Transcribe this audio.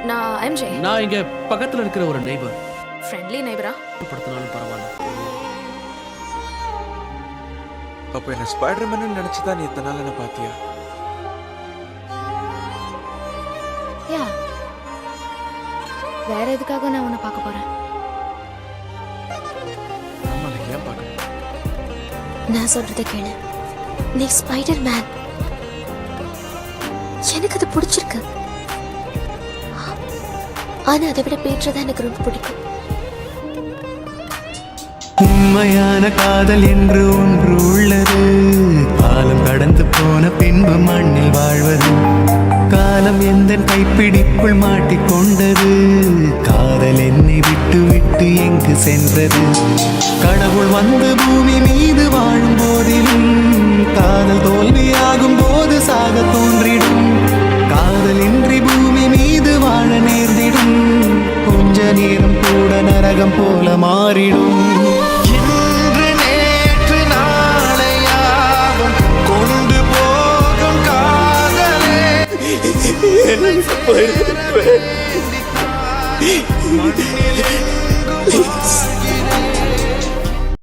நான் எம்ஜே. நான் இங்க பக்கத்துல இருக்கிற ஒரு நெய்பர். ஃப்ரெண்ட்லி நெய்பரா? படுத்தினாலும் பரவாயில்ல. அப்ப என்ன ஸ்பைடர்மேன் நினைச்சுதான் நீ இத்தனை நாள் என்ன பாத்தியா? யா. வேற எதுக்காக நான் உன்னை பார்க்க போறேன்? ஆமா, நான் ஏன் பார்க்கணும்? நான் சொல்றத கேளு. நீ ஸ்பைடர் மேன். எனக்கு அது பிடிச்சிருக்கு. ஆனா அதை விட பீட்டர் தான் எனக்கு ரொம்ப பிடிக்கும். உண்மையான காதல் என்று ஒன்று உள்ளது. காலம் கடந்து போன பின்பு மண்ணில் வாழ்வது. காலம் எந்த கைப்பிடிக்குள் மாட்டிக்கொண்டது. காதல் என்னை விட்டு விட்டு எங்கு சென்றது? கடவுள் வந்து பூமி மீது வாழும் போதிலும் காதல் தோல்வியாகும் போது சாக தோன்றிடும். காதல் இன்றி பூமி மீது வாழ நேர்ந்திடும். கொஞ்ச நேரம் கூட நரகம் போல மாறிடும். இன்று நேற்று நாளையாகும் கொண்டு போகும் காதலே.